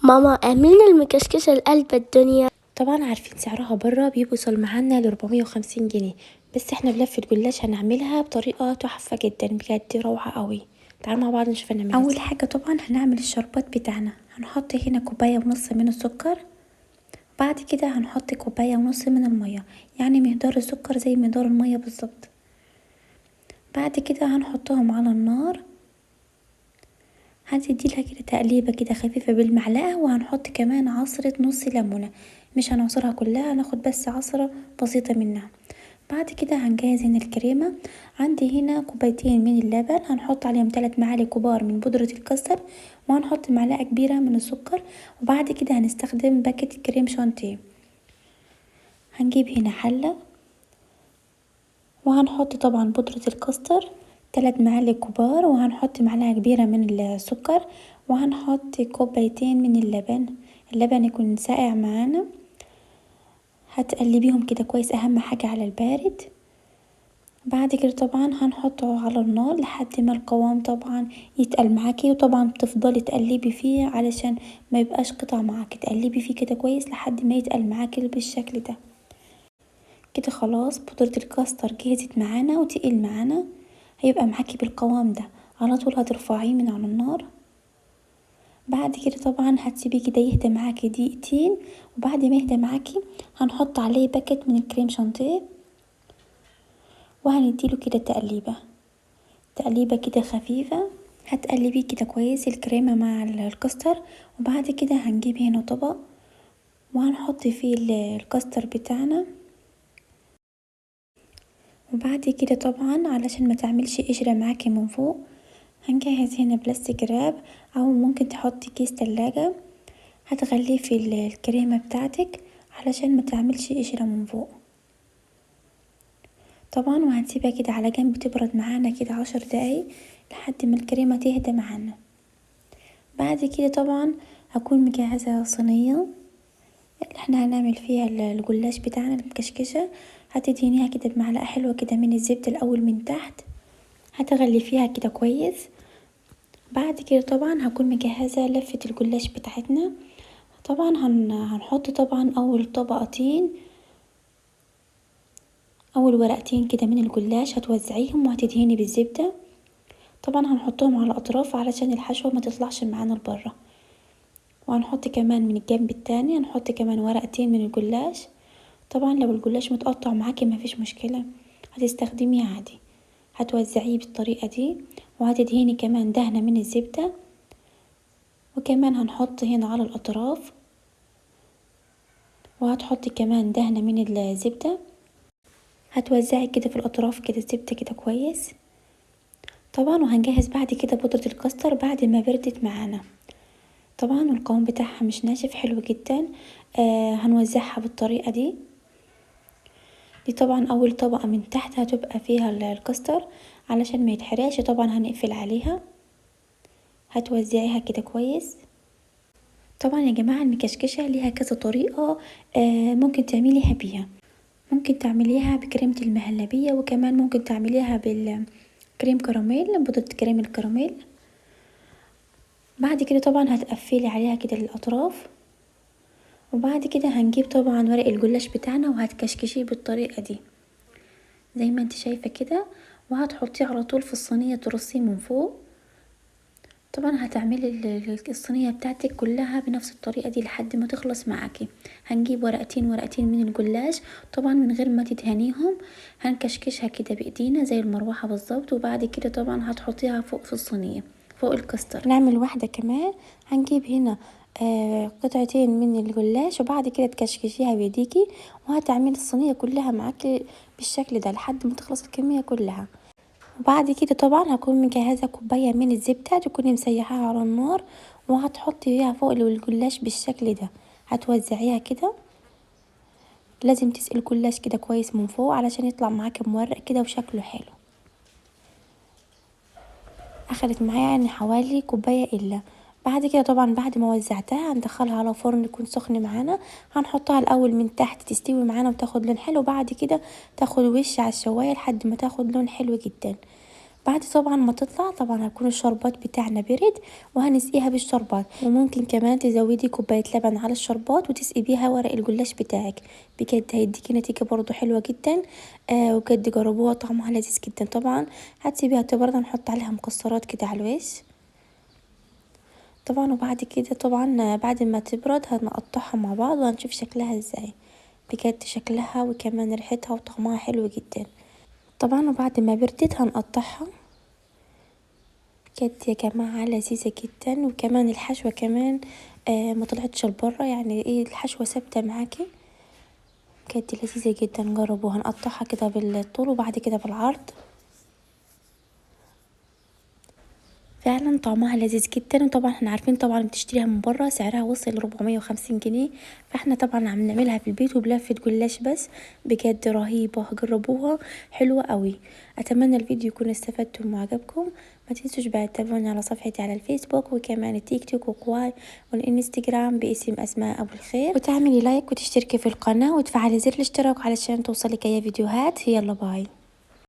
ماما اعملنا المكشكشة القلب الدنيا. طبعا عارفين سعرها بره بيوصل معانا ل450 جنيه، بس احنا بلفة جلاش هنعملها بطريقة تحفة جدا بجد روعة قوي. تعالوا مع بعض نشوف هنعملها. اول حاجة طبعا هنعمل الشربات بتاعنا. هنحط هنا 1.5 كوباية من السكر، بعد كده هنحط 1.5 كوباية من المية، يعني مقدار السكر زي مقدار المية بالظبط. بعد كده هنحطهم على النار، هنديلها كده تقليبه كده خفيفه بالمعلقه، وهنحط كمان عصره نص ليمونه، مش هنعصرها كلها، هناخد بس عصره بسيطه منها. بعد كده هنجهز هنا الكريمه. عندي هنا 2 كوباية من اللبن، هنحط عليهم 3 معالق كبار من بودره الكاستر، وهنحط معلقه كبيره من السكر. وبعد كده هنستخدم باكيت كريم شانتيه. هنجيب هنا حله، وهنحط طبعا بودرة الكاستر 3 معالق كبار، وهنحط معلقة كبيرة من السكر، وهنحط 2 كوباية من اللبن. اللبن يكون ساقع معانا. هتقلبيهم كده كويس، اهم حاجة على البارد. بعد كده طبعا هنحطه على النار لحد ما القوام طبعا يتقل معاكي، وطبعا تفضلي تقلبي فيه علشان ما يبقاش قطع معاكي، تقلبي فيه كده كويس لحد ما يتقل معاكي بالشكل ده. كده خلاص بودرة الكاستر جهزت معانا وتقل معانا، هيبقى معاكي بالقوام ده. على طول هترفعيه من على النار. بعد كده طبعا هتسيبيه كده يهدى معاكي دقيقتين، وبعد ما يهدى معاكي هنحط عليه باكت من الكريم شانتيه، وهنديله كده تقليبه كده خفيفه. هتقلبيه كده كويس الكريمه مع الكاستر. وبعد كده هنجيب هنا طبق، وهنحط فيه الكاستر بتاعنا. وبعد كده طبعا علشان ما تعملش قشرة معاكي من فوق، هنجهز هنا بلاستيك راب، او ممكن تحطي كيس تلاجة هتغليه في الكريمة بتاعتك علشان ما تعملش قشرة من فوق طبعا. وهنسيبها كده على جنب تبرد معانا كده 10 دقايق لحد ما الكريمة تهدى معانا. بعد كده طبعا هكون مجهزة صينية اللي احنا هنعمل فيها الجلاش بتاعنا المكشكشة. هتدهنيها كده بمعلقة حلوة كده من الزبدة الاول من تحت، هتغلفيها كده كويس. بعد كده طبعا هكون مجهزة لفة الجلاش بتاعتنا. طبعا هنحط طبعا اول ورقتين كده من الجلاش، هتوزعيهم وهتدهني بالزبدة. طبعا هنحطهم على الاطراف علشان الحشوة ما تطلعش معانا لبره. وهنحط كمان من الجنب التاني، هنحط كمان ورقتين من الجلاش. طبعا لو الجلاش متقطع معاكي ما فيش مشكلة، هتستخدميه عادي. هتوزعيه بالطريقة دي، وهتدهني كمان دهنة من الزبدة. وكمان هنحط هنا على الاطراف، وهتحطي كمان دهنة من الزبدة. هتوزعي كده في الاطراف كده الزبدة كده كويس طبعا. وهنجهز بعد كده بودرة الكاستر بعد ما بردت معانا. طبعا القوام بتاعها مش ناشف، حلو جدا. هنوزعها بالطريقة دي طبعا. اول طبقة من تحت هتبقى فيها الكاستر علشان ما يتحرقش، طبعا هنقفل عليها. هتوزعيها كده كويس. طبعا يا جماعة المكشكشة ليها كذا طريقة ممكن تعمليها بيها. ممكن تعمليها بكريمة المهلبية، وكمان ممكن تعمليها بالكريم كراميل، بودرة كريم الكراميل. بعد كده طبعا هتقفلي عليها كده الاطراف. وبعد كده هنجيب طبعا ورق الجلاش بتاعنا وهتكشكشيه بالطريقة دي زي ما انت شايفة كده، وهتحطيه على طول في الصينية ترصيه من فوق. طبعا هتعملي الصينية بتاعتك كلها بنفس الطريقة دي لحد ما تخلص معاكي. هنجيب ورقتين من الجلاش طبعا من غير ما تدهنيهم، هنكشكشها كده بايدينا زي المروحة بالظبط. وبعد كده طبعا هتحطيها فوق في الصينية فوق الكاستر. نعمل واحدة كمان. هنجيب هنا قطعتين من الجلاش، وبعد كده تكشكشيها بايديكي، وهتعملي الصينية كلها معاكي بالشكل ده لحد ما تخلص الكمية كلها. وبعد كده طبعا هكون مجهزة 1 كوباية من الزبدة تكوني مسيحاها على النار، وهتحطيها فوق الجلاش بالشكل ده. هتوزعيها كده، لازم تسقي الجلاش كده كويس من فوق علشان يطلع معاكي مورق كده وشكله حلو. اخدت معايا يعني حوالي 1 كوباية الا. بعد كده طبعا بعد ما وزعتها هندخلها على فرن يكون سخن معانا. هنحطها الاول من تحت تستوي معانا وتاخد لون حلو، بعد كده تاخد وش على الشواية لحد ما تاخد لون حلو جدا. بعد طبعا ما تطلع طبعا هيكون الشربات بتاعنا برد وهنسقيها بالشربات. وممكن كمان تزودي كوبايه لبن على الشربات وتسقي بيها ورق الجلاش بتاعك، بجد هيديكي نتيجه برضو حلوه جدا. وبجد جربوها، طعمها لذيذ جدا. طبعا هتسيبيها تبرد، نحط عليها مكسرات كده على الوش طبعا. وبعد كده طبعا بعد ما تبرد هنقطعها مع بعض وهنشوف شكلها ازاي. بجد شكلها وكمان ريحتها وطعمها حلو جدا طبعا. وبعد ما بردت هنقطعها، بجد يا جماعة لذيذة جدا. وكمان الحشوة كمان ما طلعتش لبره، يعني ايه الحشوة ثابتة معاكي، بجد لذيذة جدا. جربوها. هنقطعها كده بالطول وبعد كده بالعرض، فعلا طعمها لذيذ جدا. وطبعا احنا عارفين طبعا بتشتريها من بره سعرها وصل ل450 جنيه، فاحنا طبعا عم نعملها في البيت وبلفة جلاش بس، بجد رهيبة. جربوها حلوة قوي. اتمنى الفيديو يكون استفدتم وعجبكم. ما تنسوش بقى تتابعوني على صفحتي على الفيسبوك وكمان التيك توك وكواي والانستجرام باسم اسماء ابو الخير، وتعملي لايك وتشتركي في القناة وتفعلي زر الاشتراك علشان توصلك اي فيديوهات. يلا باي.